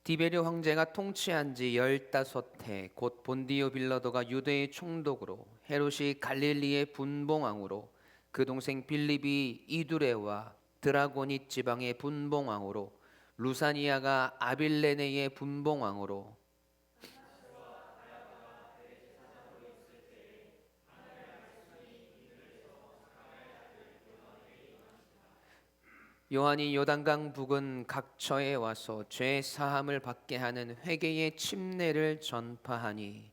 디베르 황제가 통치한 지 15해 곧 본디오 빌라도가 유대의 총독으로 헤롯이 갈릴리의 분봉왕으로 그 동생 빌립이 이두레와 드라고니 지방의 분봉왕으로 루사니아가 아빌레네의 분봉왕으로 요한이 요단강 부근 각처에 와서 죄 사함을 받게 하는 회개의 침례를 전파하니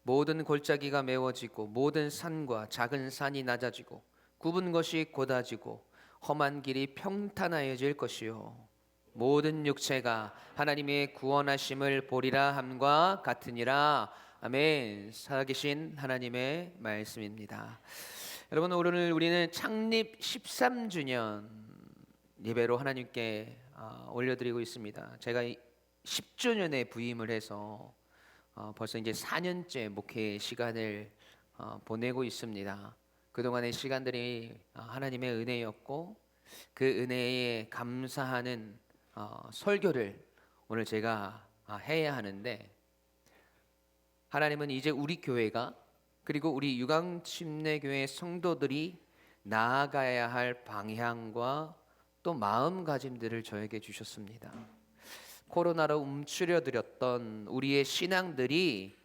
모든 골짜기가 메워지고 모든 산과 작은 산이 낮아지고 굽은 것이 곧아지고 험한 길이 평탄하여질 것이요 모든 육체가 하나님의 구원하심을 보리라 함과 같으니라. 아멘. 살아계신 하나님의 말씀입니다. 여러분, 오늘 우리는 창립 13주년 예배로 하나님께 올려드리고 있습니다. 제가 10주년에 부임을 해서 벌써 이제 4년째 목회 시간을 보내고 있습니다. 그동안의 시간들이 하나님의 은혜였고 그 은혜에 감사하는 설교를 오늘 제가 해야 하는데, 하나님은 이제 우리 교회가 그리고 우리 유광침례교회 성도들이 나아가야 할 방향과 또 마음가짐들을 저에게 주셨습니다. 코로나로 움츠려들었던 우리의 신앙들이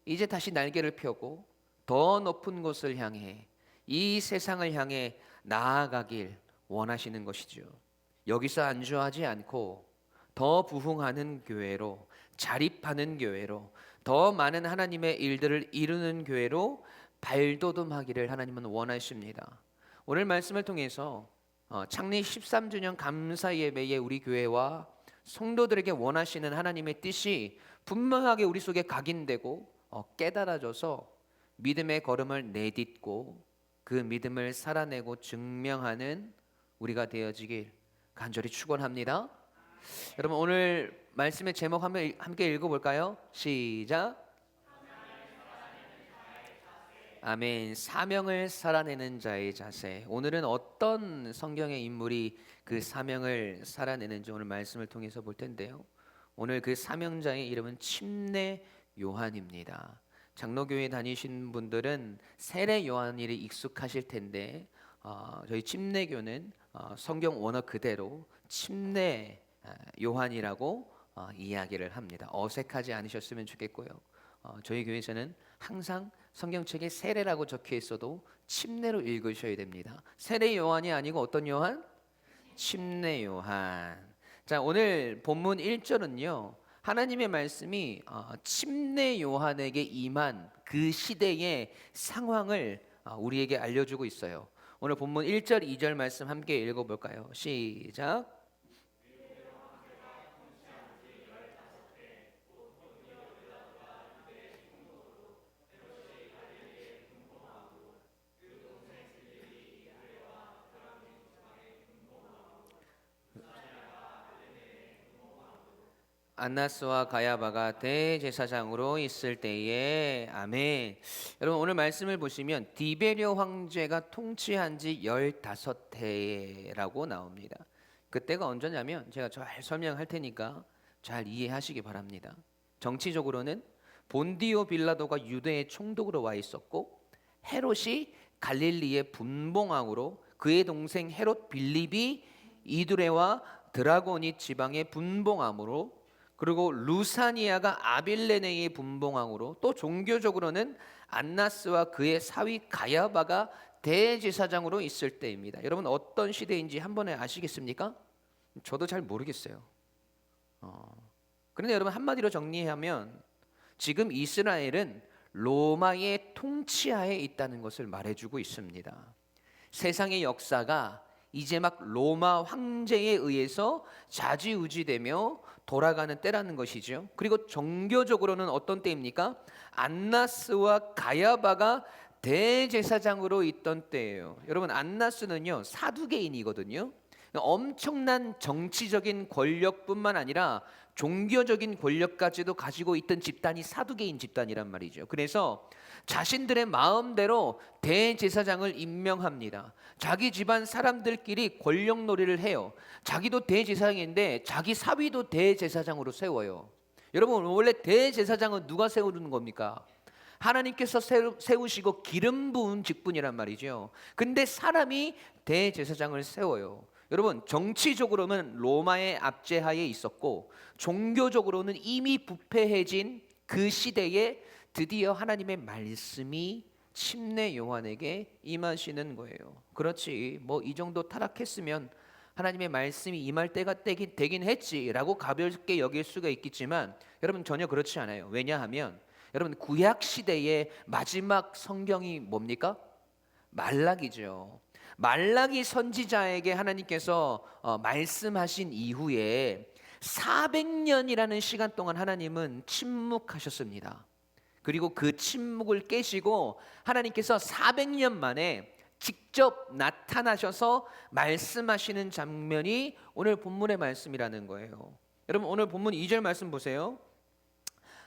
이제 다시 날개를 펴고 더 높은 곳을 향해 이 세상을 향해 나아가길 원하시는 것이죠. 여기서 안주하지 않고 더 부흥하는 교회로, 자립하는 교회로, 더 많은 하나님의 일들을 이루는 교회로 발돋움하기를 하나님은 원하십니다. 오늘 말씀을 통해서 창립 13주년 감사 예배에 우리 교회와 성도들에게 원하시는 하나님의 뜻이 분명하게 우리 속에 각인되고 깨달아져서 믿음의 걸음을 내딛고 그 믿음을 살아내고 증명하는 우리가 되어지길 간절히 축원합니다. 여러분, 오늘 말씀의 제목 한번 함께 읽어볼까요? 시작. 아멘. 사명을 살아내는 자의 자세. 오늘은 어떤 성경의 인물이 그 사명을 살아내는지 오늘 말씀을 통해서 볼 텐데요. 오늘 그 사명자의 이름은 침례 요한입니다. 장로교회 다니신 분들은 세례 요한일이 익숙하실 텐데 저희 침례교는 성경 원어 그대로 침례 요한이라고 이야기를 합니다. 어색하지 않으셨으면 좋겠고요. 저희 교회에서는 항상 성경책에 세례라고 적혀 있어도 침례로 읽으셔야 됩니다. 세례 요한이 아니고 어떤 요한? 침례 요한. 자, 오늘 본문 1절은요. 하나님의 말씀이 침례 요한에게 임한 그 시대의 상황을 우리에게 알려주고 있어요. 오늘 본문 1절, 2절 말씀 함께 읽어볼까요? 시작. 안나스와 가야바가 대제사장으로 있을 때에 아멘. 여러분, 오늘 말씀을 보시면 디베르 황제가 통치한 지 15해라고 나옵니다. 그때가 언제냐면 제가 잘 설명할 테니까 잘 이해하시기 바랍니다. 정치적으로는 본디오 빌라도가 유대의 총독으로 와 있었고 헤롯이 갈릴리의 분봉왕으로 그의 동생 헤롯 빌립이 이두레와 드라고니 지방의 분봉왕으로 그리고 루사니아가 아빌레네의 분봉왕으로 또 종교적으로는 안나스와 그의 사위 가야바가 대제사장으로 있을 때입니다. 여러분, 어떤 시대인지 한 번에 아시겠습니까? 저도 잘 모르겠어요. 그런데 여러분, 한마디로 정리하면 지금 이스라엘은 로마의 통치하에 있다는 것을 말해주고 있습니다. 세상의 역사가 이제 막 로마 황제에 의해서 좌지우지되며 돌아가는 때라는 것이죠. 그리고 종교적으로는 어떤 때입니까? 안나스와 가야바가 대제사장으로 있던 때예요. 여러분, 안나스는요 사두개인이거든요. 엄청난 정치적인 권력뿐만 아니라 종교적인 권력까지도 가지고 있던 집단이 사두개인 집단이란 말이죠. 그래서 자신들의 마음대로 대제사장을 임명합니다. 자기 집안 사람들끼리 권력놀이를 해요. 자기도 대제사장인데 자기 사위도 대제사장으로 세워요. 여러분, 원래 대제사장은 누가 세우는 겁니까? 하나님께서 세우시고 기름 부은 직분이란 말이죠. 근데 사람이 대제사장을 세워요. 여러분, 정치적으로는 로마의 압제하에 있었고 종교적으로는 이미 부패해진 그 시대에 드디어 하나님의 말씀이 침례 요한에게 임하시는 거예요. 그렇지, 뭐 이 정도 타락했으면 하나님의 말씀이 임할 때가 되긴 했지라고 가볍게 여길 수가 있겠지만, 여러분 전혀 그렇지 않아요. 왜냐하면 여러분, 구약 시대의 마지막 성경이 뭡니까? 말라기죠. 말라기 선지자에게 하나님께서 말씀하신 이후에 400년이라는 시간 동안 하나님은 침묵하셨습니다. 그리고 그 침묵을 깨시고 하나님께서 400년 만에 직접 나타나셔서 말씀하시는 장면이 오늘 본문의 말씀이라는 거예요. 여러분, 오늘 본문 2절 말씀 보세요.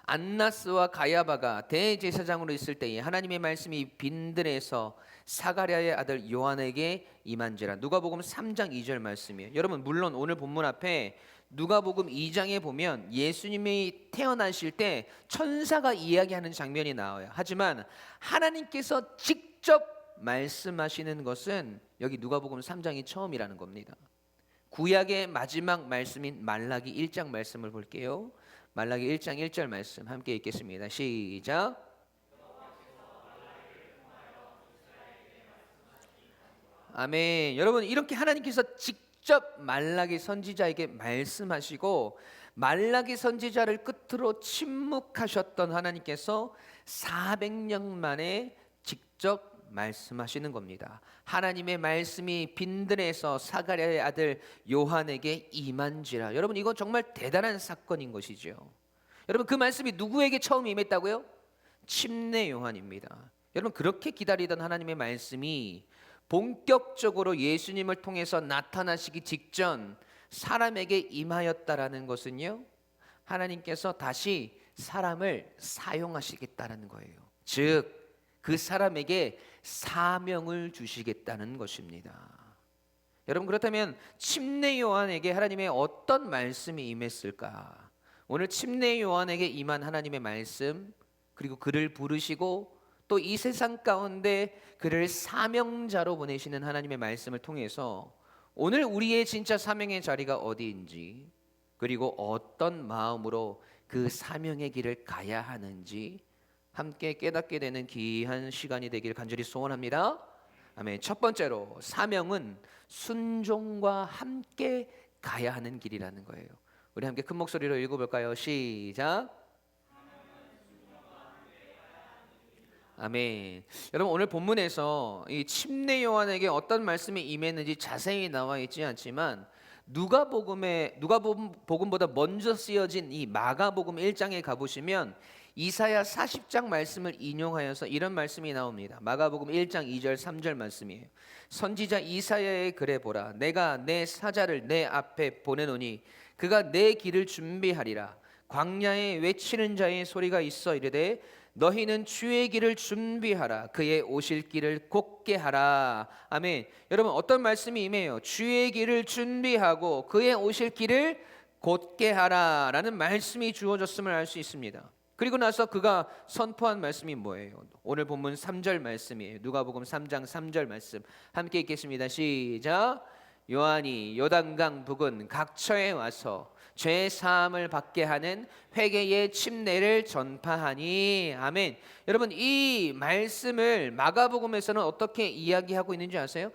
안나스와 가야바가 대제사장으로 있을 때에 하나님의 말씀이 빈들에서 사가랴의 아들 요한에게 임한지라. 누가복음 3장 2절 말씀이에요. 여러분, 물론 오늘 본문 앞에 누가복음 2장에 보면 예수님이 태어나실 때 천사가 이야기하는 장면이 나와요. 하지만 하나님께서 직접 말씀하시는 것은 여기 누가복음 3장이 처음이라는 겁니다. 구약의 마지막 말씀인 말라기 1장 말씀을 볼게요. 말라기 1장 1절 말씀 함께 읽겠습니다. 시작. 아멘. 여러분, 이렇게 하나님께서 직접 말라기 선지자에게 말씀하시고 말라기 선지자를 끝으로 침묵하셨던 하나님께서 400년 만에 직접 말씀하시는 겁니다. 하나님의 말씀이 빈들에서 사가랴의 아들 요한에게 임한지라. 여러분, 이건 정말 대단한 사건인 것이죠. 여러분, 그 말씀이 누구에게 처음 임했다고요? 침례 요한입니다. 여러분, 그렇게 기다리던 하나님의 말씀이 본격적으로 예수님을 통해서 나타나시기 직전 사람에게 임하였다라는 것은요, 하나님께서 다시 사람을 사용하시겠다라는 거예요. 즉, 그 사람에게 사명을 주시겠다는 것입니다. 여러분, 그렇다면 침례 요한에게 하나님의 어떤 말씀이 임했을까? 오늘 침례 요한에게 임한 하나님의 말씀, 그리고 그를 부르시고 또 이 세상 가운데 그를 사명자로 보내시는 하나님의 말씀을 통해서 오늘 우리의 진짜 사명의 자리가 어디인지, 그리고 어떤 마음으로 그 사명의 길을 가야 하는지 함께 깨닫게 되는 귀한 시간이 되길 간절히 소원합니다. 아멘. 첫 번째로, 사명은 순종과 함께 가야 하는 길이라는 거예요. 우리 함께 큰 목소리로 읽어볼까요? 시작. 아멘. 여러분, 오늘 본문에서 이 침례 요한에게 어떤 말씀이 임했는지 자세히 나와 있지 않지만 누가복음보다 먼저 쓰여진 이 마가복음 1장에 가보시면 이사야 40장 말씀을 인용하여서 이런 말씀이 나옵니다. 마가복음 1장 2절 3절 말씀이에요. 선지자 이사야의 글에 보라, 내가 내 사자를 내 앞에 보내노니 그가 내 길을 준비하리라. 광야에 외치는 자의 소리가 있어 이르되 너희는 주의 길을 준비하라. 그의 오실 길을 곧게 하라. 아멘. 여러분, 어떤 말씀이 임해요? 주의 길을 준비하고 그의 오실 길을 곧게 하라 라는 말씀이 주어졌음을 알 수 있습니다. 그리고 나서 그가 선포한 말씀이 뭐예요? 오늘 본문 3절 말씀이에요. 누가복음 3장 3절 말씀 함께 읽겠습니다. 시작. 요한이 요단강 부근 각처에 와서 죄 사함을 받게 하는 회개의 침례를 전파하니. 아멘. 여러분, 이 말씀을 마가복음에서는 어떻게 이야기하고 있는지 아세요?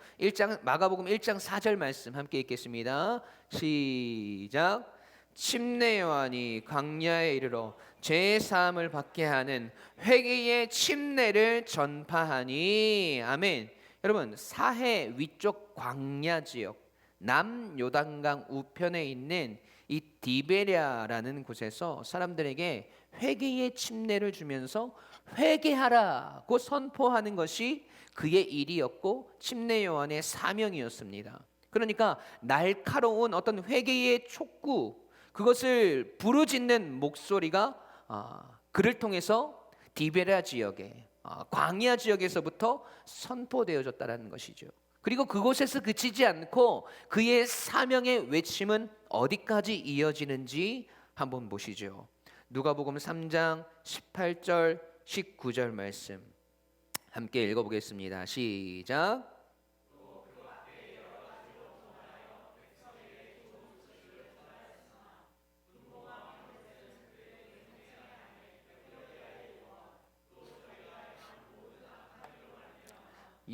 마가복음 1장 4절 말씀 함께 읽겠습니다. 시작. 침례 요한이 광야에 이르러 죄 사함을 받게 하는 회개의 침례를 전파하니. 아멘. 여러분, 사해 위쪽 광야 지역 남요단강 우편에 있는 이 디베랴라는 곳에서 사람들에게 회개의 침례를 주면서 회개하라고 선포하는 것이 그의 일이었고 침례 요한의 사명이었습니다. 그러니까 날카로운 어떤 회개의 촉구, 그것을 부르짖는 목소리가 그를 통해서 디베랴 지역에 광야 지역에서부터 선포되어졌다는 것이죠. 그리고 그곳에서 그치지 않고 그의 사명의 외침은 어디까지 이어지는지 한번 보시죠. 누가복음 3장 18절 19절 말씀 함께 읽어보겠습니다. 시작.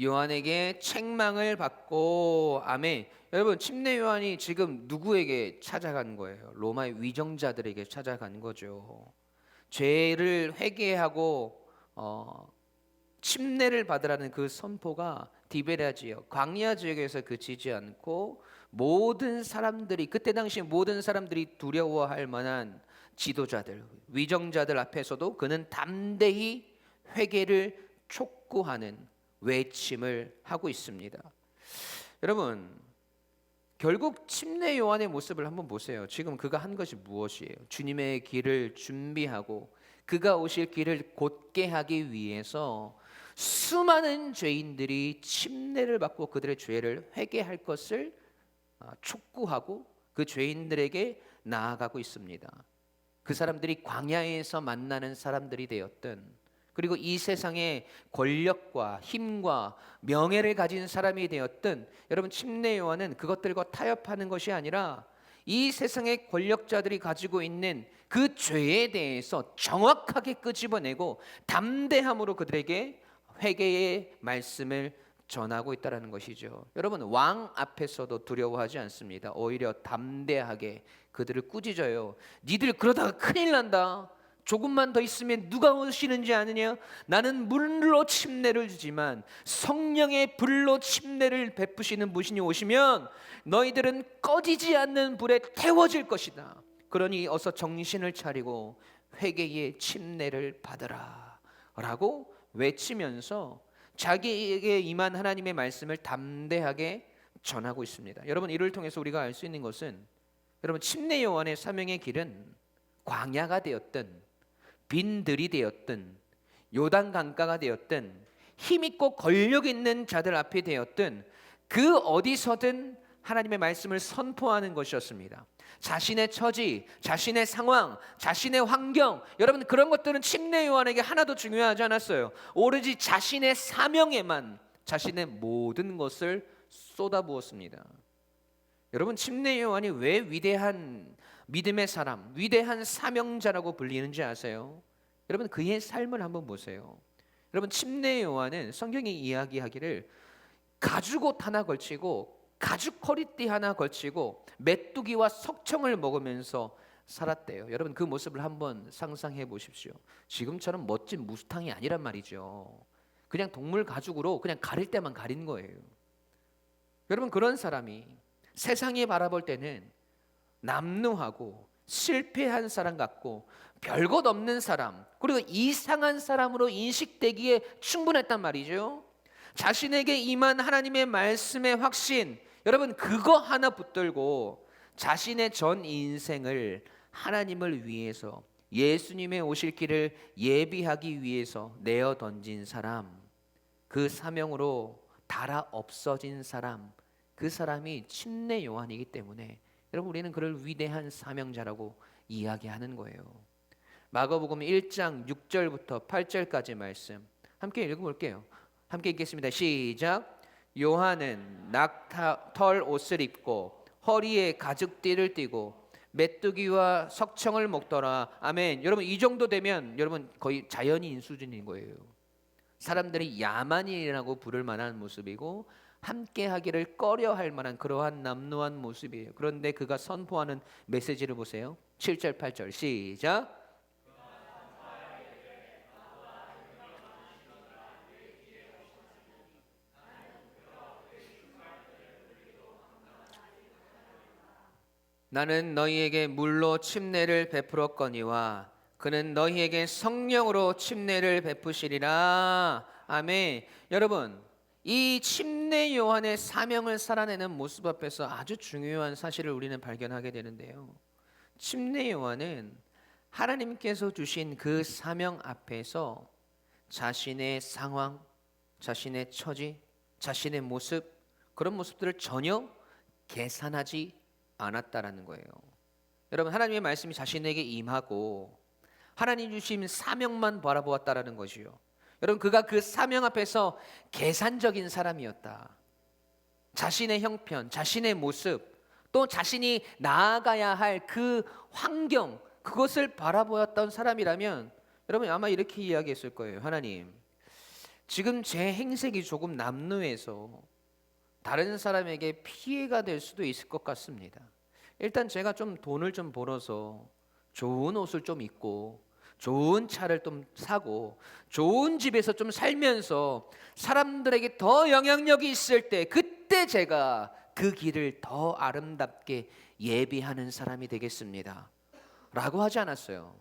요한에게 책망을 받고, 아멘. 여러분, 침례 요한이 지금 누구에게 찾아간 거예요? 로마의 위정자들에게 찾아간 거죠. 죄를 회개하고 침례를 받으라는 그 선포가 디베랴 지역, 광야 지역에서 그치지 않고 모든 사람들이, 그때 당시 모든 사람들이 두려워할 만한 지도자들, 위정자들 앞에서도 그는 담대히 회개를 촉구하는 외침을 하고 있습니다. 여러분, 결국 침례 요한의 모습을 한번 보세요. 지금 그가 한 것이 무엇이에요? 주님의 길을 준비하고 그가 오실 길을 곧게 하기 위해서 수많은 죄인들이 침례를 받고 그들의 죄를 회개할 것을 촉구하고 그 죄인들에게 나아가고 있습니다. 그 사람들이 광야에서 만나는 사람들이 되었든, 그리고 이 세상의 권력과 힘과 명예를 가진 사람이 되었든, 여러분, 침례 요한은 그것들과 타협하는 것이 아니라 이 세상의 권력자들이 가지고 있는 그 죄에 대해서 정확하게 끄집어내고 담대함으로 그들에게 회개의 말씀을 전하고 있다는 것이죠. 여러분, 왕 앞에서도 두려워하지 않습니다. 오히려 담대하게 그들을 꾸짖어요. 니들 그러다가 큰일 난다. 조금만 더 있으면 누가 오시는지 아느냐? 나는 물로 침례를 주지만 성령의 불로 침례를 베푸시는 분이 오시면 너희들은 꺼지지 않는 불에 태워질 것이다. 그러니 어서 정신을 차리고 회개의 침례를 받으라 라고 외치면서 자기에게 임한 하나님의 말씀을 담대하게 전하고 있습니다. 여러분, 이를 통해서 우리가 알 수 있는 것은, 여러분, 침례 요한의 사명의 길은 광야가 되었든 빈들이 되었든 요단 강가가 되었든 힘있고 권력 있는 자들 앞에 되었든 그 어디서든 하나님의 말씀을 선포하는 것이었습니다. 자신의 처지, 자신의 상황, 자신의 환경, 여러분, 그런 것들은 침례 요한에게 하나도 중요하지 않았어요. 오로지 자신의 사명에만 자신의 모든 것을 쏟아부었습니다. 여러분, 침례 요한이 왜 위대한 믿음의 사람, 위대한 사명자라고 불리는지 아세요? 여러분, 그의 삶을 한번 보세요. 여러분, 침례 요한은 성경이 이야기하기를 가죽옷 하나 걸치고 가죽 허리띠 하나 걸치고 메뚜기와 석청을 먹으면서 살았대요. 여러분, 그 모습을 한번 상상해 보십시오. 지금처럼 멋진 무스탕이 아니란 말이죠. 그냥 동물 가죽으로 그냥 가릴 때만 가린 거예요. 여러분, 그런 사람이 세상이 바라볼 때는 남루하고 실패한 사람 같고 별것 없는 사람, 그리고 이상한 사람으로 인식되기에 충분했단 말이죠. 자신에게 임한 하나님의 말씀의 확신, 여러분, 그거 하나 붙들고 자신의 전 인생을 하나님을 위해서, 예수님의 오실 길을 예비하기 위해서 내어 던진 사람, 그 사명으로 달아 없어진 사람, 그 사람이 침례 요한이기 때문에 여러분, 우리는 그를 위대한 사명자라고 이야기하는 거예요. 마가복음 1장 6절부터 8절까지 말씀 함께 읽어볼게요. 함께 읽겠습니다. 시작. 요한은 낙타털 옷을 입고 허리에 가죽띠를 띠고 메뚜기와 석청을 먹더라. 아멘. 여러분, 이 정도 되면 여러분 거의 자연인 수준인 거예요. 사람들이 야만인이라고 부를 만한 모습이고 함께 하기를 꺼려할 만한 그러한 남루한 모습이에요. 그런데 그가 선포하는 메시지를 보세요. 7절 8절 시작. 나는 너희에게 물로 침례를 베풀었거니와 그는 너희에게 성령으로 침례를 베푸시리라. 아멘. 여러분, 이 침례 요한의 사명을 살아내는 모습 앞에서 아주 중요한 사실을 우리는 발견하게 되는데요. 침례 요한은 하나님께서 주신 그 사명 앞에서 자신의 상황, 자신의 처지, 자신의 모습, 그런 모습들을 전혀 계산하지 않았다라는 거예요. 여러분, 하나님의 말씀이 자신에게 임하고 하나님 주신 사명만 바라보았다라는 것이요. 여러분, 그가 그 사명 앞에서 계산적인 사람이었다. 자신의 형편, 자신의 모습, 또 자신이 나아가야 할 그 환경, 그것을 바라보았던 사람이라면 여러분 아마 이렇게 이야기했을 거예요. 하나님, 지금 제 행색이 조금 남루해서 다른 사람에게 피해가 될 수도 있을 것 같습니다. 일단 제가 좀 돈을 좀 벌어서 좋은 옷을 좀 입고 좋은 차를 좀 사고 좋은 집에서 좀 살면서 사람들에게 더 영향력이 있을 때 그때 제가 그 길을 더 아름답게 예비하는 사람이 되겠습니다 라고 하지 않았어요.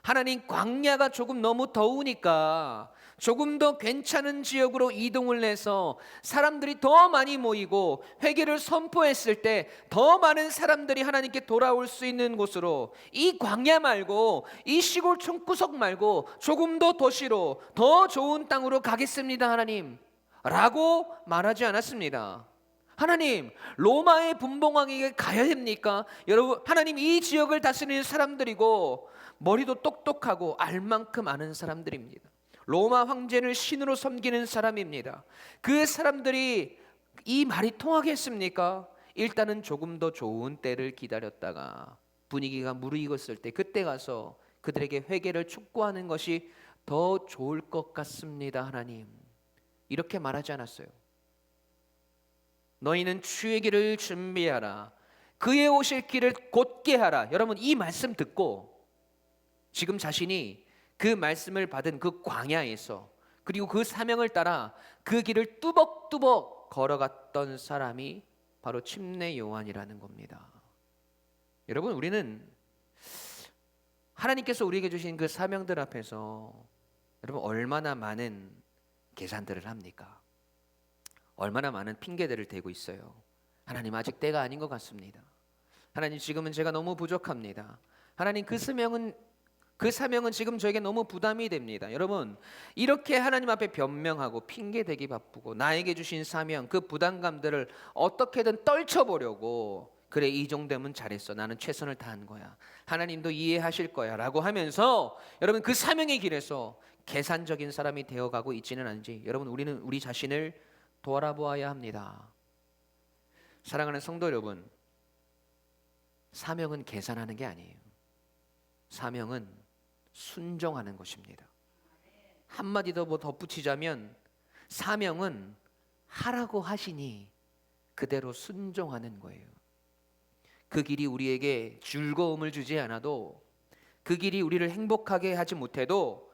하나님, 광야가 조금 너무 더우니까 조금 더 괜찮은 지역으로 이동을 해서 사람들이 더 많이 모이고 회개를 선포했을 때 더 많은 사람들이 하나님께 돌아올 수 있는 곳으로, 이 광야 말고 이 시골 촌구석 말고 조금 더 도시로 더 좋은 땅으로 가겠습니다 하나님 라고 말하지 않았습니다. 하나님, 로마의 분봉왕에게 가야 됩니까? 여러분, 하나님, 이 지역을 다스리는 사람들이고 머리도 똑똑하고 알 만큼 아는 사람들입니다. 로마 황제를 신으로 섬기는 사람입니다. 그 사람들이 이 말이 통하겠습니까? 일단은 조금 더 좋은 때를 기다렸다가 분위기가 무르익었을 때 그때 가서 그들에게 회개를 촉구하는 것이 더 좋을 것 같습니다 하나님, 이렇게 말하지 않았어요. 너희는 주의 길을 준비하라, 그의 오실 길을 곧게 하라. 여러분, 이 말씀 듣고 지금 자신이 그 말씀을 받은 그 광야에서, 그리고 그 사명을 따라 그 길을 뚜벅뚜벅 걸어갔던 사람이 바로 침례 요한이라는 겁니다. 여러분, 우리는 하나님께서 우리에게 주신 그 사명들 앞에서 여러분 얼마나 많은 계산들을 합니까? 얼마나 많은 핑계들을 대고 있어요. 하나님, 아직 때가 아닌 것 같습니다. 하나님, 지금은 제가 너무 부족합니다. 하나님, 그 사명은 지금 저에게 너무 부담이 됩니다. 여러분, 이렇게 하나님 앞에 변명하고 핑계대기 바쁘고 나에게 주신 사명, 그 부담감들을 어떻게든 떨쳐보려고, 그래 이 정도면 잘했어, 나는 최선을 다한 거야, 하나님도 이해하실 거야 라고 하면서 여러분 그 사명의 길에서 계산적인 사람이 되어가고 있지는 않은지 여러분, 우리는 우리 자신을 돌아보아야 합니다. 사랑하는 성도 여러분, 사명은 계산하는 게 아니에요. 사명은 순종하는 것입니다. 한마디 더 덧붙이자면 사명은 하라고 하시니 그대로 순종하는 거예요. 그 길이 우리에게 즐거움을 주지 않아도, 그 길이 우리를 행복하게 하지 못해도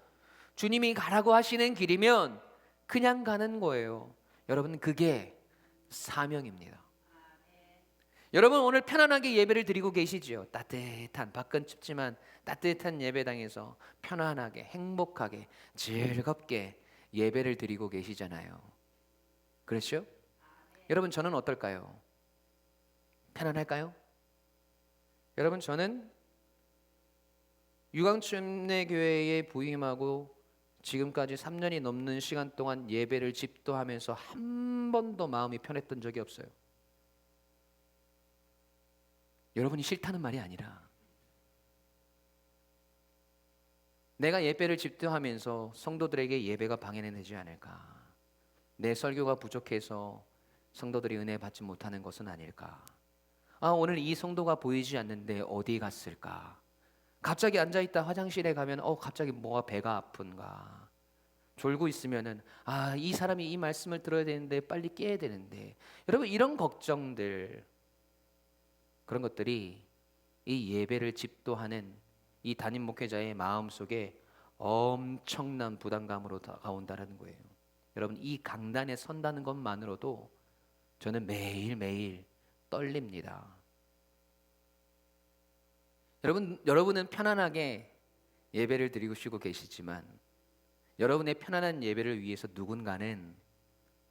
주님이 가라고 하시는 길이면 그냥 가는 거예요. 여러분, 그게 사명입니다. 여러분, 오늘 편안하게 예배를 드리고 계시지요? 따뜻한, 밖은 춥지만 따뜻한 예배당에서 편안하게 행복하게 즐겁게 예배를 드리고 계시잖아요. 그렇죠? 여러분, 저는 어떨까요? 편안할까요? 여러분, 저는 유광침례교회에 부임하고 지금까지 3년이 넘는 시간 동안 예배를 집도하면서 한 번도 마음이 편했던 적이 없어요. 여러분이 싫다는 말이 아니라, 내가 예배를 집도하면서 성도들에게 예배가 방해는 되지 않을까, 내 설교가 부족해서 성도들이 은혜 받지 못하는 것은 아닐까, 오늘 이 성도가 보이지 않는데 어디 갔을까, 갑자기 앉아있다 화장실에 가면 갑자기 뭐가 배가 아픈가, 졸고 있으면은 이 사람이 이 말씀을 들어야 되는데 빨리 깨야 되는데, 여러분 이런 걱정들, 그런 것들이 이 예배를 집도하는 이 담임 목회자의 마음속에 엄청난 부담감으로 다가온다는 거예요. 여러분, 이 강단에 선다는 것만으로도 저는 매일매일 떨립니다. 여러분은 편안하게 예배를 드리고 쉬고 계시지만 여러분의 편안한 예배를 위해서 누군가는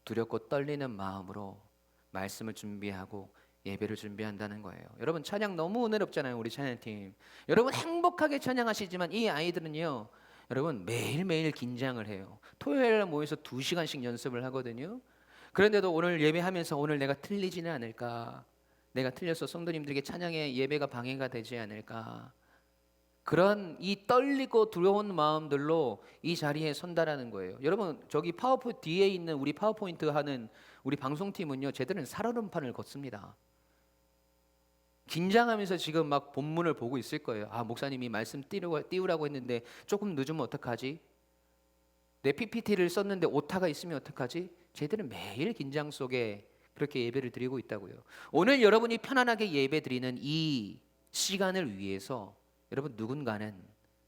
두렵고 떨리는 마음으로 말씀을 준비하고 예배를 준비한다는 거예요. 여러분 찬양 너무 은혜롭잖아요. 우리 찬양팀 여러분 행복하게 찬양하시지만 이 아이들은요 여러분 매일매일 긴장을 해요. 토요일에 모여서 2시간씩 연습을 하거든요. 그런데도 오늘 예배하면서 오늘 내가 틀리지는 않을까, 내가 틀려서 성도님들에게 찬양의 예배가 방해가 되지 않을까, 그런 이 떨리고 두려운 마음들로 이 자리에 선다라는 거예요. 여러분 저기 파워포인트 뒤에 있는 우리 파워포인트 하는 우리 방송팀은요 쟤들은 살얼음판을 걷습니다. 긴장하면서 지금 막 본문을 보고 있을 거예요. 아 목사님이 말씀 띄우라고 했는데 조금 늦으면 어떡하지? 내 PPT를 썼는데 오타가 있으면 어떡하지? 쟤들은 매일 긴장 속에 그렇게 예배를 드리고 있다고요. 오늘 여러분이 편안하게 예배 드리는 이 시간을 위해서 여러분 누군가는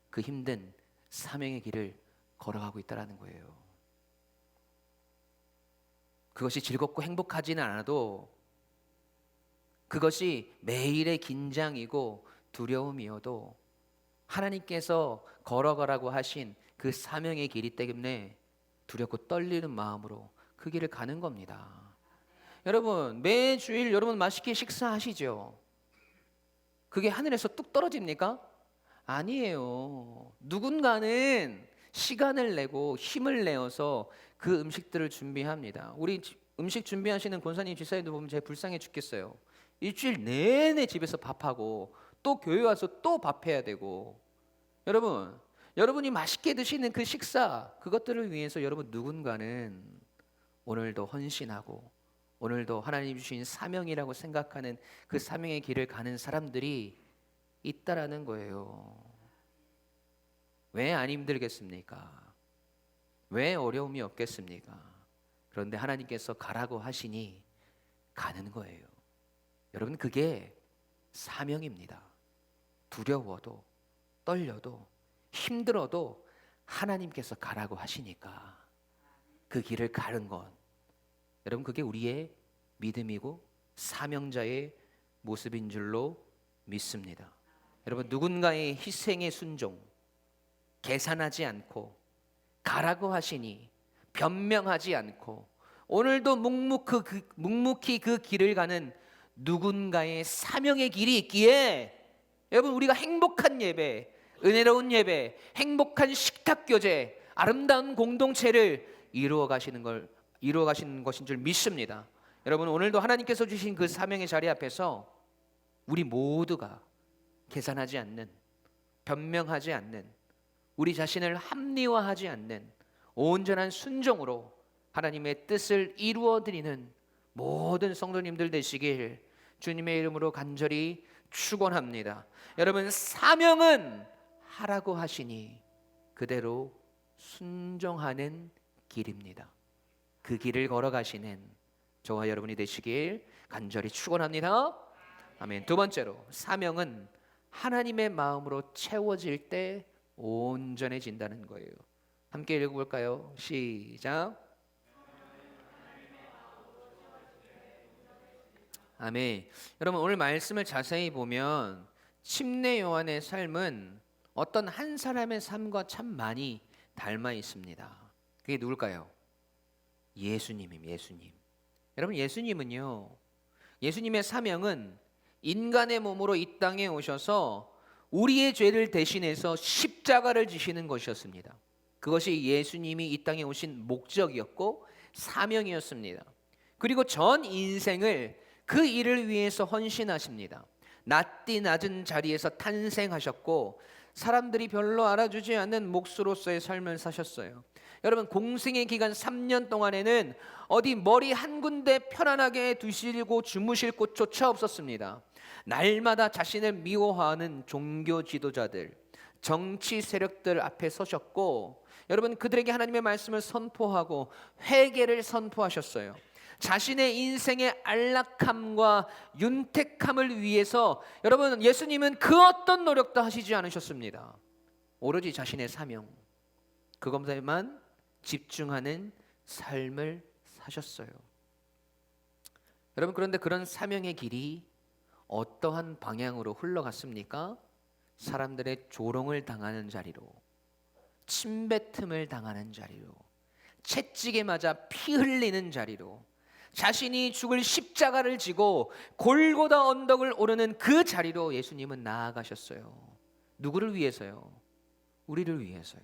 그 힘든 사명의 길을 걸어가고 있다라는 거예요. 그것이 즐겁고 행복하지는 않아도, 그것이 매일의 긴장이고 두려움이어도 하나님께서 걸어가라고 하신 그 사명의 길이 때문에 두렵고 떨리는 마음으로 그 길을 가는 겁니다. 여러분 매주일 여러분 맛있게 식사하시죠? 그게 하늘에서 뚝 떨어집니까? 아니에요. 누군가는 시간을 내고 힘을 내어서 그 음식들을 준비합니다. 우리 음식 준비하시는 권사님 집사님도 보면 제가 불쌍해 죽겠어요. 일주일 내내 집에서 밥하고 또 교회 와서 또 밥해야 되고, 여러분 여러분이 맛있게 드시는 그 식사, 그것들을 위해서 여러분 누군가는 오늘도 헌신하고 오늘도 하나님 주신 사명이라고 생각하는 그 사명의 길을 가는 사람들이 있다라는 거예요. 왜 안 힘들겠습니까? 왜 어려움이 없겠습니까? 그런데 하나님께서 가라고 하시니 가는 거예요. 여러분 그게 사명입니다. 두려워도 떨려도 힘들어도 하나님께서 가라고 하시니까 그 길을 가는 것, 여러분 그게 우리의 믿음이고 사명자의 모습인 줄로 믿습니다. 여러분 누군가의 희생의 순종, 계산하지 않고 가라고 하시니 변명하지 않고 오늘도 묵묵히 그 길을 가는 누군가의 사명의 길이 있기에 여러분 우리가 행복한 예배, 은혜로운 예배, 행복한 식탁교제, 아름다운 공동체를 이루어 가시는 것인 줄 믿습니다. 여러분 오늘도 하나님께서 주신 그 사명의 자리 앞에서 우리 모두가 계산하지 않는, 변명하지 않는, 우리 자신을 합리화하지 않는 온전한 순종으로 하나님의 뜻을 이루어 드리는 모든 성도님들 되시길 주님의 이름으로 간절히 축원합니다. 여러분 사명은 하라고 하시니 그대로 순종하는 길입니다. 그 길을 걸어가시는 저와 여러분이 되시길 간절히 축원합니다. 아멘. 두 번째로 사명은 하나님의 마음으로 채워질 때 온전해진다는 거예요. 함께 읽어볼까요? 시작. 아멘. 여러분 오늘 말씀을 자세히 보면 침례 요한의 삶은 어떤 한 사람의 삶과 참 많이 닮아 있습니다. 그게 누굴까요? 예수님입니다. 예수님. 여러분 예수님은요, 예수님의 사명은 인간의 몸으로 이 땅에 오셔서 우리의 죄를 대신해서 십자가를 지시는 것이었습니다. 그것이 예수님이 이 땅에 오신 목적이었고 사명이었습니다. 그리고 전 인생을 그 일을 위해서 헌신하십니다. 낮디 낮은 자리에서 탄생하셨고 사람들이 별로 알아주지 않는 몫으로서의 삶을 사셨어요. 여러분 공생의 기간 3년 동안에는 어디 머리 한 군데 편안하게 두시고 주무실 곳조차 없었습니다. 날마다 자신을 미워하는 종교 지도자들, 정치 세력들 앞에 서셨고 여러분 그들에게 하나님의 말씀을 선포하고 회개를 선포하셨어요. 자신의 인생의 안락함과 윤택함을 위해서 여러분 예수님은 그 어떤 노력도 하시지 않으셨습니다. 오로지 자신의 사명, 그것에만 집중하는 삶을 사셨어요. 여러분 그런데 그런 사명의 길이 어떠한 방향으로 흘러갔습니까? 사람들의 조롱을 당하는 자리로, 침뱉음을 당하는 자리로, 채찍에 맞아 피 흘리는 자리로, 자신이 죽을 십자가를 지고 골고다 언덕을 오르는 그 자리로 예수님은 나아가셨어요. 누구를 위해서요? 우리를 위해서요.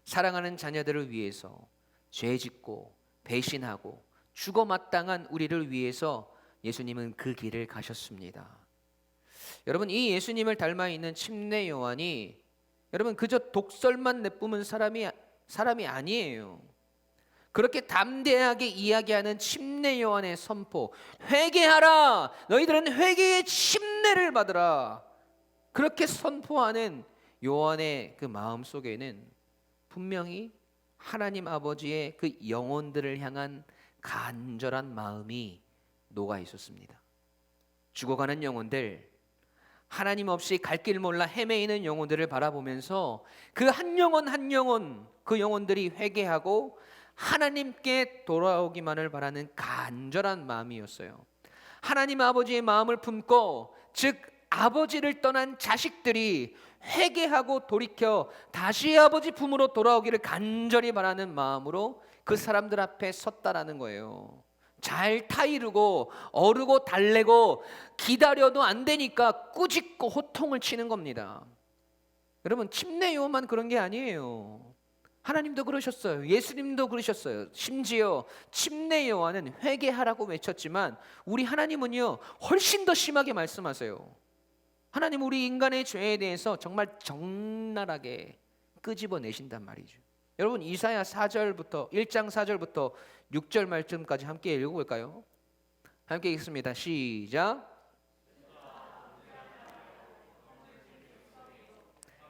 사랑하는 자녀들을 위해서, 죄 짓고 배신하고 죽어 마땅한 우리를 위해서 예수님은 그 길을 가셨습니다. 여러분, 이 예수님을 닮아 있는 침례 요한이 여러분 그저 독설만 내뿜은 사람이 아니에요. 그렇게 담대하게 이야기하는 침례 요한의 선포, 회개하라, 너희들은 회개의 침례를 받으라, 그렇게 선포하는 요한의 그 마음 속에는 분명히 하나님 아버지의 그 영혼들을 향한 간절한 마음이 녹아 있었습니다. 죽어가는 영혼들, 하나님 없이 갈 길 몰라 헤매이는 영혼들을 바라보면서 그 한 영혼 한 영혼, 그 영혼들이 회개하고 하나님께 돌아오기만을 바라는 간절한 마음이었어요. 하나님 아버지의 마음을 품고, 즉 아버지를 떠난 자식들이 회개하고 돌이켜 다시 아버지 품으로 돌아오기를 간절히 바라는 마음으로 그 사람들 앞에 섰다라는 거예요. 잘 타이르고 어르고 달래고 기다려도 안 되니까 꾸짖고 호통을 치는 겁니다. 여러분, 침례 요한만 그런 게 아니에요. 하나님도 그러셨어요. 예수님도 그러셨어요. 심지어 침례 요한은 회개하라고 외쳤지만 우리 하나님은요 훨씬 더 심하게 말씀하세요. 하나님 우리 인간의 죄에 대해서 정말 적나라하게 끄집어내신단 말이죠. 여러분, 이사야 4절부터 1장 4절부터 6절 말씀까지 함께 읽어볼까요? 함께 읽습니다. 시작.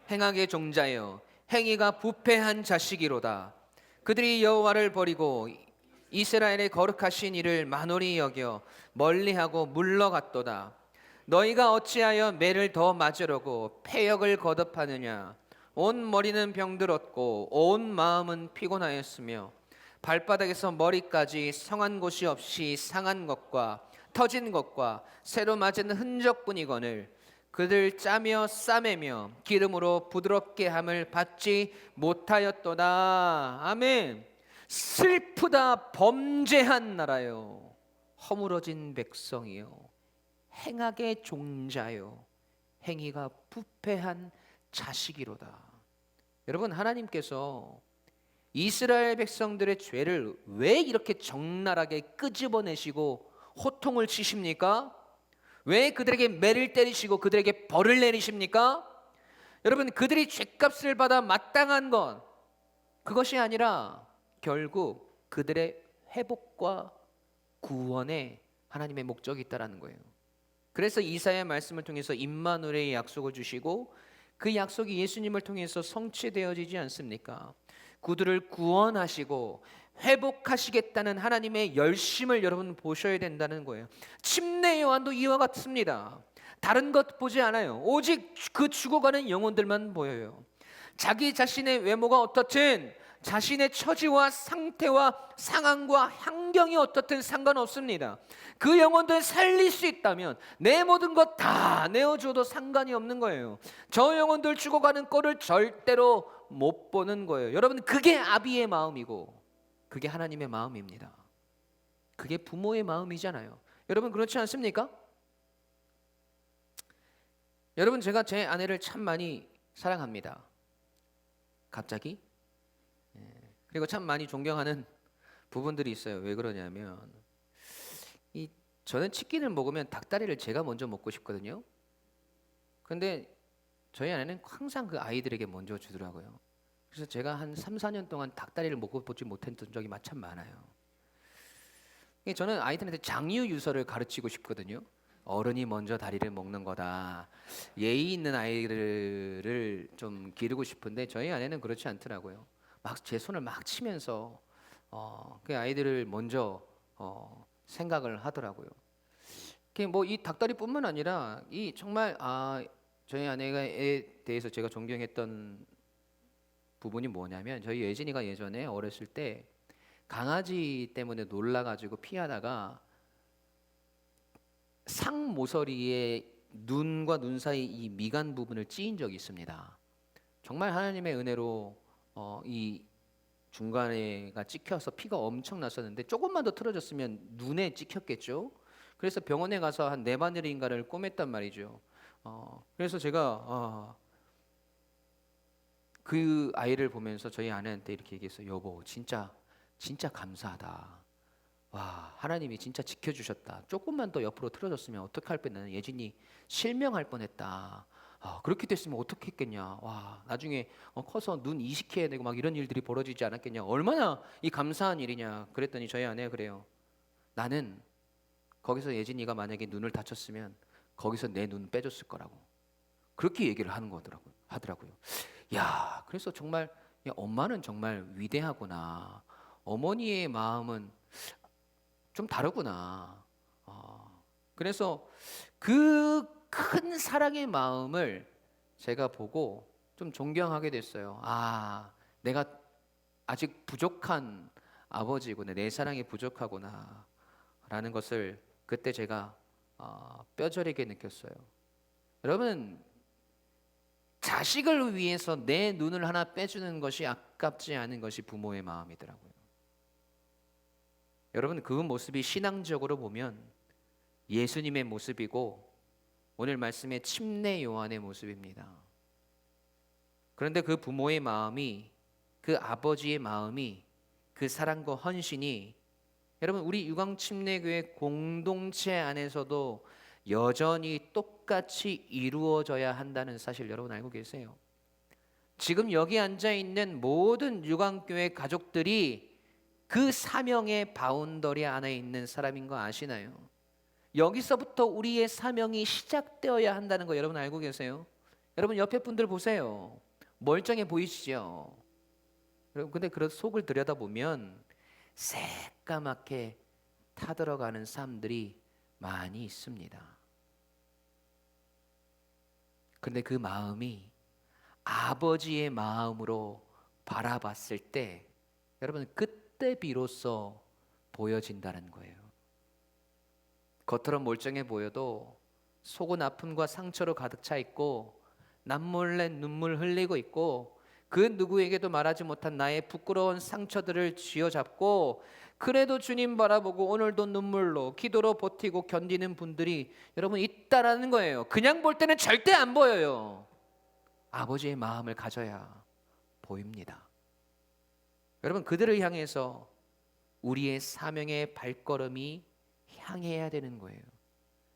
행악의 종자여, 행위가 부패한 자식이로다. 그들이 여호와를 버리고 이스라엘의 거룩하신 이를 만홀히 여겨 멀리하고 물러갔도다. 너희가 어찌하여 매를 더 맞으려고 패역을 거듭하느냐. 온 머리는 병들었고 온 마음은 피곤하였으며 발바닥에서 머리까지 성한 곳이 없이 상한 것과 터진 것과 새로 맞은 흔적뿐이거늘 그들 짜며 싸매며 기름으로 부드럽게 함을 받지 못하였도다. 아멘. 슬프다 범죄한 나라요, 허물어진 백성이요, 행악의 종자요, 행위가 부패한 자식이로다. 여러분, 하나님께서 이스라엘 백성들의 죄를 왜 이렇게 적나라하게 끄집어내시고 호통을 치십니까? 왜 그들에게 매를 때리시고 그들에게 벌을 내리십니까? 여러분, 그들이 죗값을 받아 마땅한 것, 그것이 아니라 결국 그들의 회복과 구원에 하나님의 목적이 있다라는 거예요. 그래서 이사야의 말씀을 통해서 임마누엘의 약속을 주시고 그 약속이 예수님을 통해서 성취되어지지 않습니까? 그들을 구원하시고 회복하시겠다는 하나님의 열심을 여러분 보셔야 된다는 거예요. 침례 요한도 이와 같습니다. 다른 것 보지 않아요. 오직 그 죽어가는 영혼들만 보여요. 자기 자신의 외모가 어떻든, 자신의 처지와 상태와 상황과 환경이 어떻든 상관없습니다. 그 영혼들 살릴 수 있다면 내 모든 것 다 내어줘도 상관이 없는 거예요. 저 영혼들 죽어가는 꼴을 절대로 못 보는 거예요. 여러분, 그게 아비의 마음이고 그게 하나님의 마음입니다. 그게 부모의 마음이잖아요. 여러분, 그렇지 않습니까? 여러분, 제가 제 아내를 참 많이 사랑합니다. 갑자기? 그리고 참 많이 존경하는 부분들이 있어요. 왜 그러냐면 저는 치킨을 먹으면 닭다리를 제가 먼저 먹고 싶거든요. 근데 저희 아내는 항상 그 아이들에게 먼저 주더라고요. 그래서 제가 한 3, 4년 동안 닭다리를 먹어보지 못했던 적이 참 많아요. 저는 아이들한테 장유 유서를 가르치고 싶거든요. 어른이 먼저 다리를 먹는 거다. 예의 있는 아이들을 좀 기르고 싶은데 저희 아내는 그렇지 않더라고요. 막 제 손을 막 치면서 그 아이들을 먼저 생각을 하더라고요. 뭐 이 닭다리뿐만 아니라 이 정말 저희 아내에 대해서 제가 존경했던 부분이 뭐냐면, 저희 예진이가 예전에 어렸을 때 강아지 때문에 놀라가지고 피하다가 상모서리에 눈과 눈 사이 이 미간 부분을 찧은 적이 있습니다. 정말 하나님의 은혜로 이 중간에가 찍혀서 피가 엄청 났었는데 조금만 더 틀어졌으면 눈에 찍혔겠죠. 그래서 병원에 가서 한 네 바늘인가를 꿰맸단 말이죠. 그래서 제가 그 아이를 보면서 저희 아내한테 이렇게 얘기했어요. 여보, 진짜 진짜 감사하다. 와, 하나님이 진짜 지켜주셨다. 조금만 더 옆으로 틀어졌으면 어떡할 뻔했나. 예진이 실명할 뻔했다. 그렇게 됐으면 어떻게 했겠냐. 와, 나중에 커서 눈 이식해야 되고 막 이런 일들이 벌어지지 않았겠냐. 얼마나 이 감사한 일이냐. 그랬더니 저희 아내가 그래요. 나는 거기서 예진이가 만약에 눈을 다쳤으면 거기서 내 눈 빼줬을 거라고. 그렇게 얘기를 하더라고요. 야, 그래서 정말 야, 엄마는 정말 위대하구나. 어머니의 마음은 좀 다르구나. 그래서 그 큰 사랑의 마음을 제가 보고 좀 존경하게 됐어요. 내가 아직 부족한 아버지구나. 내 사랑이 부족하구나. 라는 것을 그때 제가 뼈저리게 느꼈어요. 여러분, 자식을 위해서 내 눈을 하나 빼주는 것이 아깝지 않은 것이 부모의 마음이더라고요. 여러분, 그 모습이 신앙적으로 보면 예수님의 모습이고 오늘 말씀의 침례 요한의 모습입니다. 그런데 그 부모의 마음이, 그 아버지의 마음이, 그 사랑과 헌신이 여러분 우리 유광침례교회 공동체 안에서도 여전히 똑같이 이루어져야 한다는 사실 여러분 알고 계세요? 지금 여기 앉아 있는 모든 유광교회 가족들이 그 사명의 바운더리 안에 있는 사람인 거 아시나요? 여기서부터 우리의 사명이 시작되어야 한다는 거 여러분 알고 계세요? 여러분 옆에 분들 보세요. 멀쩡해 보이시죠? 여러분 근데 그 속을 들여다보면 새까맣게 타들어가는 삶들이 많이 있습니다. 그런데 그 마음이 아버지의 마음으로 바라봤을 때 여러분 그때 비로소 보여진다는 거예요. 겉으로 멀쩡해 보여도 속은 아픔과 상처로 가득 차 있고 남몰래 눈물 흘리고 있고 그 누구에게도 말하지 못한 나의 부끄러운 상처들을 쥐어잡고 그래도 주님 바라보고 오늘도 눈물로 기도로 버티고 견디는 분들이 여러분 있다라는 거예요. 그냥 볼 때는 절대 안 보여요. 아버지의 마음을 가져야 보입니다. 여러분 그들을 향해서 우리의 사명의 발걸음이 향해야 되는 거예요.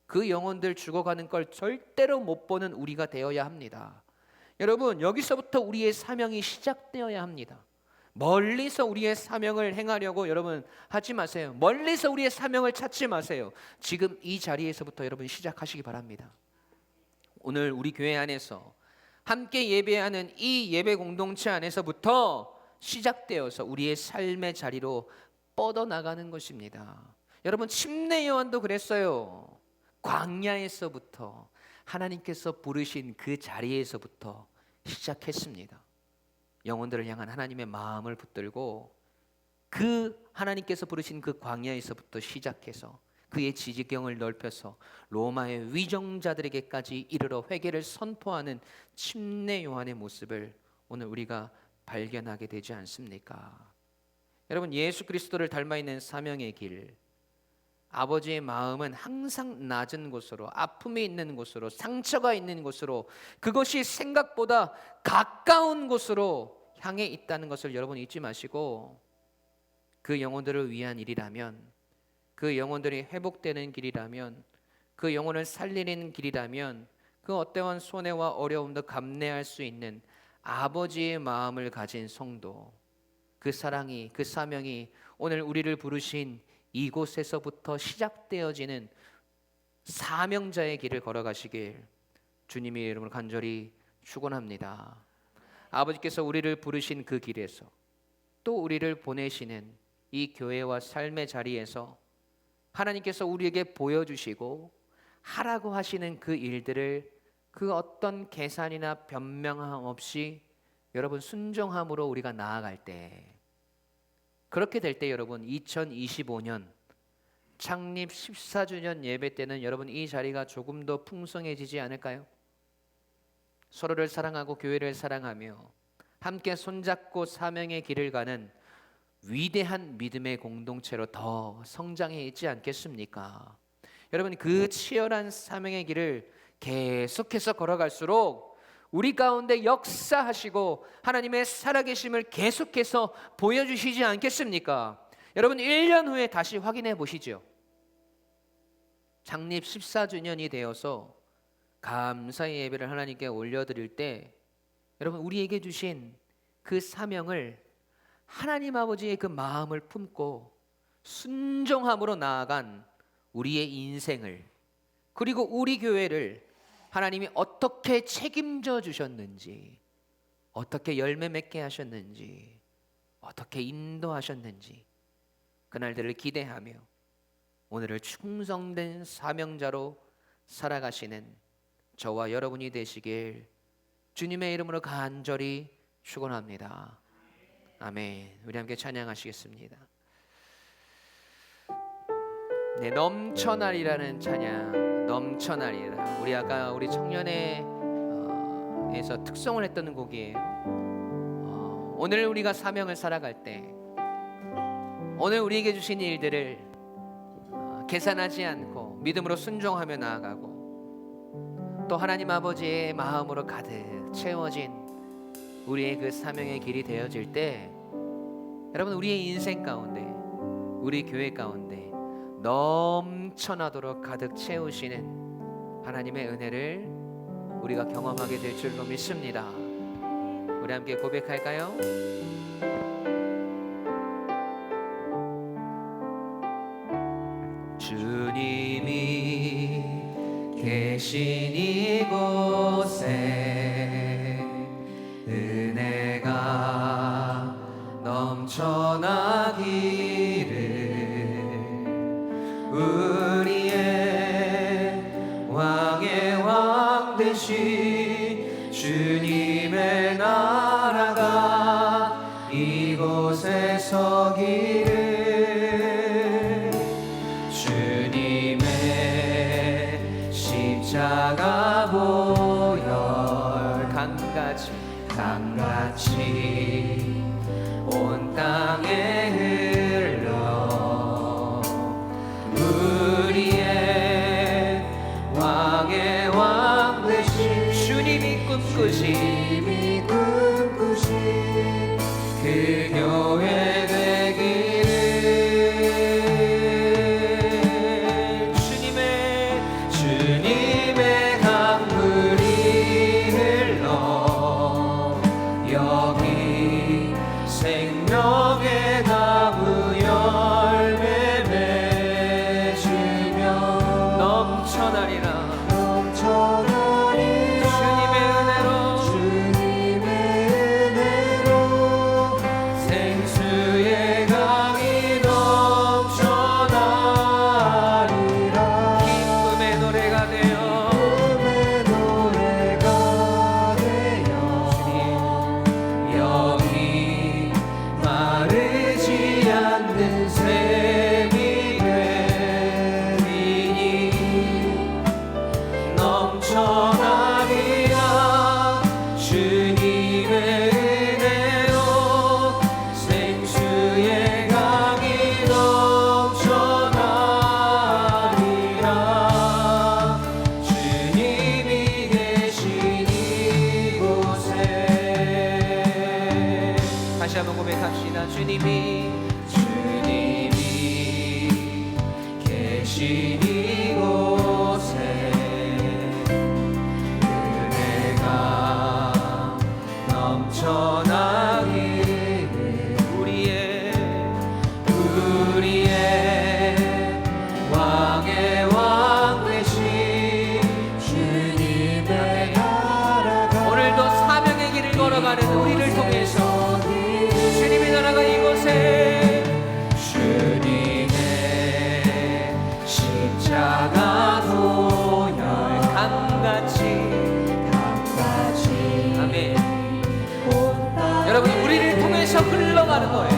그 영혼들 죽어가는 걸 절대로 못 보는 우리가 되어야 합니다. 여러분 여기서부터 우리의 사명이 시작되어야 합니다. 멀리서 우리의 사명을 행하려고 여러분 하지 마세요. 멀리서 우리의 사명을 찾지 마세요. 지금 이 자리에서부터 여러분 시작하시기 바랍니다. 오늘 우리 교회 안에서 함께 예배하는 이 예배 공동체 안에서부터 시작되어서 우리의 삶의 자리로 뻗어나가는 것입니다. 여러분 침례 요한도 그랬어요. 광야에서부터 하나님께서 부르신 그 자리에서부터 시작했습니다. 영혼들을 향한 하나님의 마음을 붙들고 그 하나님께서 부르신 그 광야에서부터 시작해서 그의 지지경을 넓혀서 로마의 위정자들에게까지 이르러 회개를 선포하는 침례 요한의 모습을 오늘 우리가 발견하게 되지 않습니까? 여러분 예수 그리스도를 닮아 있는 사명의 길, 아버지의 마음은 항상 낮은 곳으로, 아픔이 있는 곳으로, 상처가 있는 곳으로, 그것이 생각보다 가까운 곳으로 향해 있다는 것을 여러분 잊지 마시고 그 영혼들을 위한 일이라면, 그 영혼들이 회복되는 길이라면, 그 영혼을 살리는 길이라면 그 어떠한 손해와 어려움도 감내할 수 있는 아버지의 마음을 가진 성도, 그 사랑이, 그 사명이 오늘 우리를 부르신 이곳에서부터 시작되어지는 사명자의 길을 걸어가시길 주님의 이름으로 간절히 축원합니다. 아버지께서 우리를 부르신 그 길에서 또 우리를 보내시는 이 교회와 삶의 자리에서 하나님께서 우리에게 보여주시고 하라고 하시는 그 일들을 그 어떤 계산이나 변명함 없이 여러분 순종함으로 우리가 나아갈 때, 그렇게 될 때 여러분 2025년 창립 14주년 예배 때는 여러분 이 자리가 조금 더 풍성해지지 않을까요? 서로를 사랑하고 교회를 사랑하며 함께 손잡고 사명의 길을 가는 위대한 믿음의 공동체로 더 성장해 있지 않겠습니까? 여러분, 그 치열한 사명의 길을 계속해서 걸어갈수록 우리 가운데 역사하시고 하나님의 살아계심을 계속해서 보여주시지 않겠습니까? 여러분, 1년 후에 다시 확인해 보시죠. 창립 14주년이 되어서 감사의 예배를 하나님께 올려드릴 때 여러분, 우리에게 주신 그 사명을 하나님 아버지의 그 마음을 품고 순종함으로 나아간 우리의 인생을, 그리고 우리 교회를 하나님이 어떻게 책임져 주셨는지, 어떻게 열매 맺게 하셨는지, 어떻게 인도하셨는지 그날들을 기대하며 오늘을 충성된 사명자로 살아가시는 저와 여러분이 되시길 주님의 이름으로 간절히 축원합니다. 아멘. 우리 함께 찬양하시겠습니다. 네, 넘쳐나리라는 찬양, 넘쳐나리라. 우리 아까 우리 청년회에서 특송을 했던 곡이에요. 오늘 우리가 사명을 살아갈 때, 오늘 우리에게 주신 일들을 계산하지 않고 믿음으로 순종하며 나아가고, 또 하나님 아버지의 마음으로 가득 채워진 우리의 그 사명의 길이 되어질 때, 여러분, 우리의 인생 가운데, 우리 교회 가운데 넘쳐나도록 가득 채우시는 하나님의 은혜를 우리가 경험하게 될 줄로 믿습니다. 우리 함께 고백할까요? 주님이 계신 이곳에 은혜가 넘쳐나기를, 우리의 왕의 왕 되신 주님의 나라가 이곳에 서기를, 주님의 십자가 보혈 강같이 온 땅에 흘러 우리의 왕의 왕 되신 주님이 꿈꾸신 그 교회 되기를, 주님의 강물이 흘러 여기 생명의 나무 열매 맺으며 넘쳐나리라. 주님의 은혜로 생수의 강이 넘쳐나리라. 기쁨의 노래가 되어 여기 마르지 않는 샘이 되리니 넘쳐나리라. 주님의 은혜로 생수의 강이 넘쳐나리라. 주님이 계신 이곳에 다시 한번 고백합시다. 주님이 계신 이곳에 은혜가 넘쳐나기를, 우리의 왕의 왕 되신 주님의 나라가 오늘도 사명의 길을 걸어가는 우리를 통해서 주님의 나라가 이곳에, 주님의 십자가 보혈 강같이 아멘. 여러분, 우리를 통해서 흘러가는 거예요.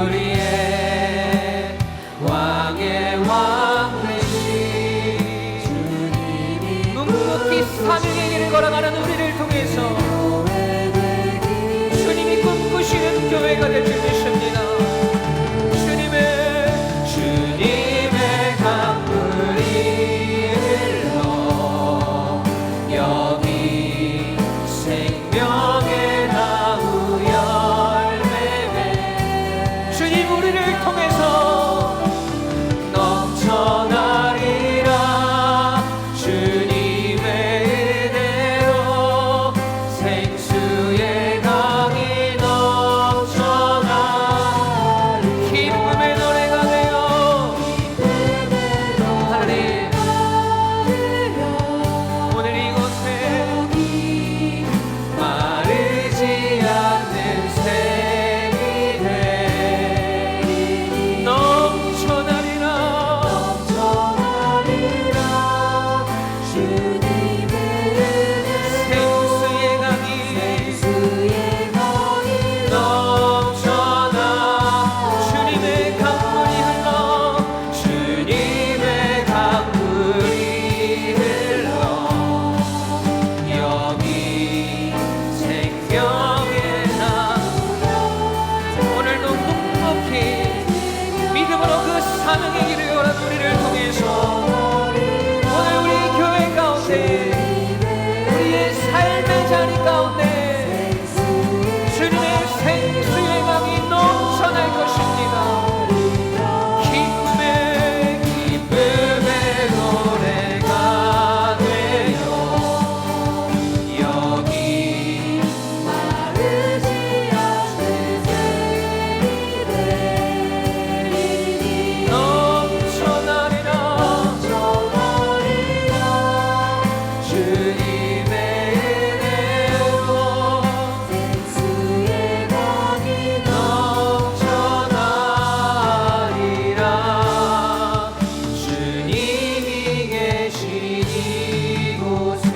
우리의 왕의 왕 되신 주님이 묵묵히 사명의 길을 걸어가는 우리를 통해서 주님이 꿈꾸시는 교회 교회가 될 줄 믿습니다. 주님의 강물이 흘러 여기 생명의 나무 열매 주님 우리를 통해서 넘쳐나리라. 주님의 은혜로 생수의 강이 넘쳐나 기쁨의 노래가 되어 하나님 오늘 이곳에 마르지 않는 샘이 되리 넘쳐나리라. 생수의 강이 넘쳐나 주님의 강물이 흘러 주님의 강물이 흘러 여기 생명의 나무 오늘도 묵묵히 믿음으로 그 사명의 길을 걸은 우리를 통해서 오늘 우리 교회 가운데 우리의 삶의 자리 가운데 주님의 생수의 강이 넘쳐날 것입니다. 기쁨의 노래가 되어 여기 넘쳐나리라. 주님의 은혜로 넘쳐나리라. 주님이 계신 이곳에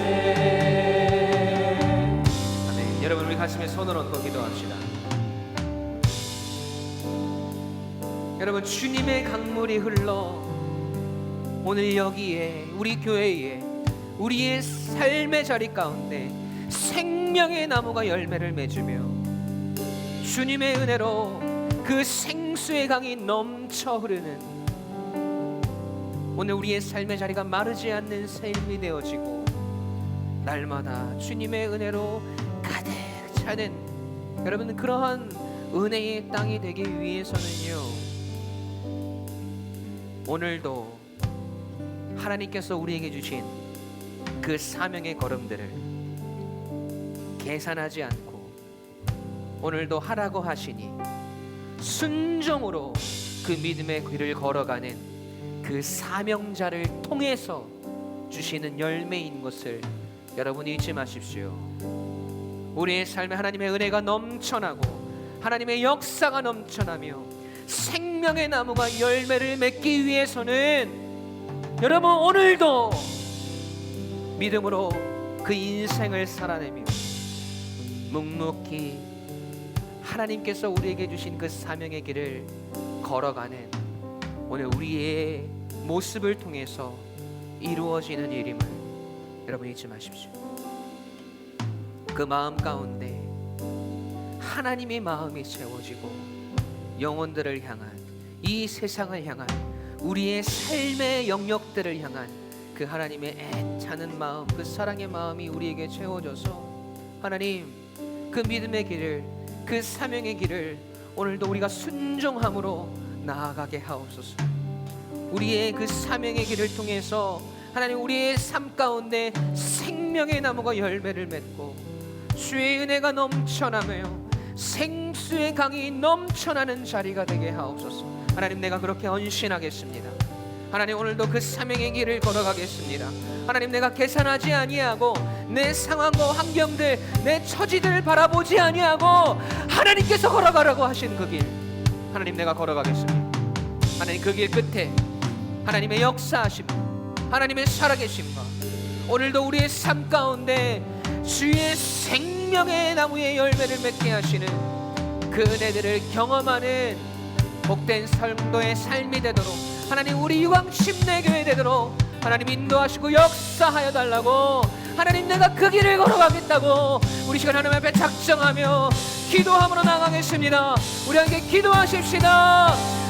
아멘. 여러분 우리 가슴에 손을 얹고 기도합시다. 여러분 주님의 강물이 흘러 오늘 여기에 우리 교회에 우리의 삶의 자리 가운데 생명의 나무가 열매를 맺으며 주님의 은혜로 그 생수의 강이 넘쳐 흐르는 오늘 우리의 삶의 자리가 마르지 않는 삶이 되어지고 날마다 주님의 은혜로 가득 차는 여러분 그러한 은혜의 땅이 되기 위해서는요 오늘도 하나님께서 우리에게 주신 그 사명의 걸음들을 계산하지 않고 오늘도 하라고 하시니 순종으로 그 믿음의 길을 걸어가는 그 사명자를 통해서 주시는 열매인 것을 여러분 잊지 마십시오. 우리의 삶에 하나님의 은혜가 넘쳐나고 하나님의 역사가 넘쳐나며 생명의 나무가 열매를 맺기 위해서는 여러분 오늘도 믿음으로 그 인생을 살아내며 묵묵히 하나님께서 우리에게 주신 그 사명의 길을 걸어가는 오늘 우리의 모습을 통해서 이루어지는 일임을 여러분 잊지 마십시오. 그 마음 가운데 하나님의 마음이 채워지고 영혼들을 향한 이 세상을 향한 우리의 삶의 영역들을 향한 그 하나님의 애타는 마음 그 사랑의 마음이 우리에게 채워져서 하나님 그 믿음의 길을 그 사명의 길을 오늘도 우리가 순종함으로 나아가게 하옵소서. 우리의 그 사명의 길을 통해서 하나님 우리의 삶 가운데 생명의 나무가 열매를 맺고 주의 은혜가 넘쳐나며 생수의 강이 넘쳐나는 자리가 되게 하옵소서. 하나님 내가 그렇게 헌신하겠습니다. 하나님 오늘도 그 사명의 길을 걸어가겠습니다. 하나님 내가 계산하지 아니하고 내 상황과 환경들 내 처지들을 바라보지 아니하고 하나님께서 걸어가라고 하신 그 길 하나님 내가 걸어가겠습니다. 하나님 그 길 끝에 하나님의 역사하심 하나님의 살아계심과 오늘도 우리의 삶 가운데 주의 생명의 나무의 열매를 맺게 하시는 그 은혜들을 경험하는 복된 삶도의 삶이 되도록 하나님 우리 유광 침례교회 되도록 하나님 인도하시고 역사하여 달라고 하나님 내가 그 길을 걸어가겠다고 우리 시간 하나님 앞에 작정하며 기도함으로 나가겠습니다. 우리 함께 기도하십시다.